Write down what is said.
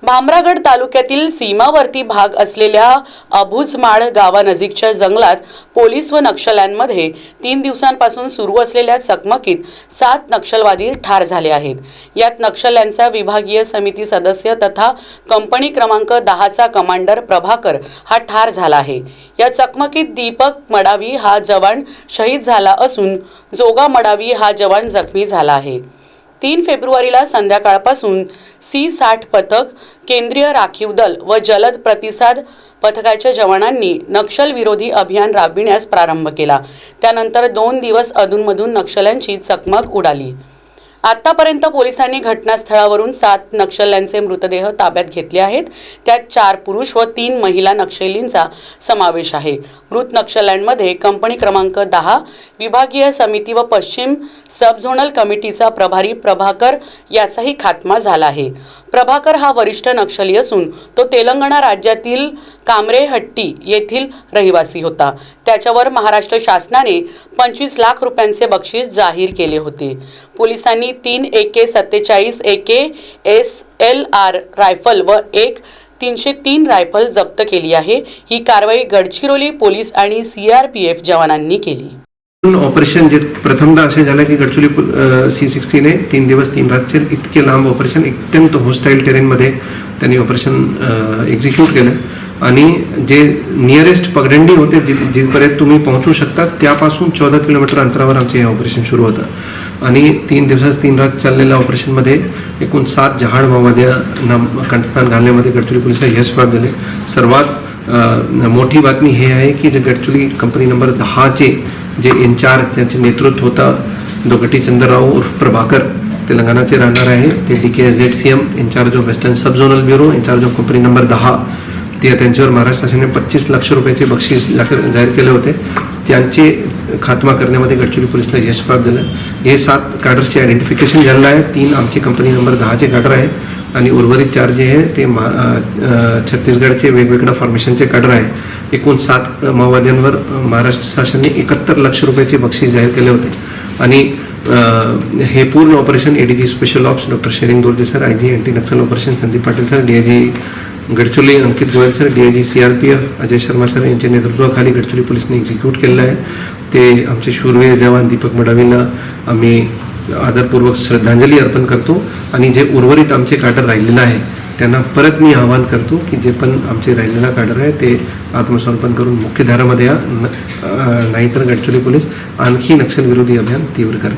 भामरागड तालुक्यातील सीमावर्ती भाग असलेल्या अबुझमाड गावानजीकच्या जंगलात पोलीस व नक्षल्यांमध्ये 3 दिवसांपासून सुरू असलेल्या चकमकीत 7 नक्षलवादी ठार झाले आहेत। यात नक्षल्यांचा विभागीय समिती सदस्य तथा कंपनी क्रमांक 10 चा कमांडर प्रभाकर हा ठार झाला आहे। या चकमकीत दीपक मडावी हा जवान शहीद झाला असून जोगा मडावी हा जवान जखमी झाला आहे। 3 फेब्रुवारीला संध्याकाळपासून C60 पथक, केंद्रीय राखीव दल व जलद प्रतिसाद पथकाच्या जवानांनी नक्षल विरोधी अभियान राबविण्यास प्रारंभ केला। त्यानंतर 2 दिवस अधूनमधून नक्षल्यांची चकमक उडाली। आतापर्यंत पोलिसांनी घटनास्थळावरून 7 नक्षल्यांचे मृतदेह ताब्यात घेतले आहेत। त्यात 4 पुरुष व 3 महिला नक्षलींचा समावेश आहे। मृत नक्षल्यांमध्ये कंपनी क्रमांक 10 विभागीय समिती व पश्चिम सब झोनल कमिटीचा प्रभारी प्रभाकर याचाही खात्मा झाला आहे। प्रभाकर हा वरिष्ठ नक्षली असून तो तेलंगणा राज्यातील कामरेहट्टी येथील रहिवासी होता। त्याच्यावर महाराष्ट्र शासनाने 25 लाख रुपयांचे बक्षीस जाहीर केले होते। पोलिसांनी 3 AK-47 AK SLR रायफल व एक 303 रायफल जप्त केली आहे। ही कारवाई गडचिरोली पोलीस आणि CRPF जवानांनी केली। ऑपरेशन जे प्रथमदा असे झालं की गडचिरोली C60 ने 3 दिवस 3 रातचे इतके लांब ऑपरेशन अत्यंत होस्टाईल टेरेनमध्ये त्यांनी ऑपरेशन एक्झिक्यूट केलं आणि जे नियरेस्ट पगडंडी होते जिथपर्यंत तुम्ही पोहोचू शकता त्यापासून 14 किलोमीटर अंतरावर आमचे हे ऑपरेशन सुरू होतं आणि 3 दिवस 3 रात चाललेल्या ऑपरेशनमध्ये एकूण 7 जहाड माओवाद्यांना कंठस्थान घालण्यामध्ये गडचिरोली पोलिसांना यश प्राप्त झाले। सर्वात मोठी बातमी हे आहे की जे गडचिरोली कंपनी नंबर 10 चे जे इंचार्ज त्यांचे नेतृत्व होता दोगटी चंद्रराव उर्फ प्रभाकर तेलंगणाचे राहणार आहे। ते DKSZCM incharge of western sub zonal bureau incharge of company number 10 ते त्यांच्यावर महाराष्ट्र शासनाने 25 लाख रुपयाचे बक्षीस जाहीर केले होते। त्यांचे खात्मा करण्यामध्ये गडचिरोली पोलिसला यश प्राप्त झालं। हे 7 कॅडर्सचे आयडेंटिफिकेशन झालेलं आहे। 3 आमची कंपनी नंबर 10 चे कॅडर आहे आणि उर्वरित 4 जे आहे ते छत्तीसगडचे वेगवेगळ्या फॉर्मेशनचे कॅडर आहे। एकूण 7 माओवाद्यांवर महाराष्ट्र शासनाने 71 लाख रुपयाचे बक्षीस जाहीर केले होते आणि हे पूर्ण operation ADG special ops doctor Tsering Dorje sir, IG anti Naxal operation Sandeep Patil sir, DIG Gadchiroli Ankit Goyal sir, DIG CRPF Ajay Sharma sir यांच्या नेतृत्वाखाली गडचिरोली पोलिसने एक्झिक्यूट केलेलं आहे। ते आमचे शूरवीर जवान दीपक मडावीला आम्ही आदरपूर्वक श्रद्धांजली अर्पण करतो आणि जे उर्वरित आमचे कॅडर राहिलेलं आहे त्यांना परत मी आवाहन करतो की जे पण आमचे राहिलेला कॅडर आहे ते आत्मसमर्पण करून मुख्य धारामध्ये या, नाहीतर गडचिरोली पोलीस आणखी नक्षल विरोधी अभियान तीव्र करणार।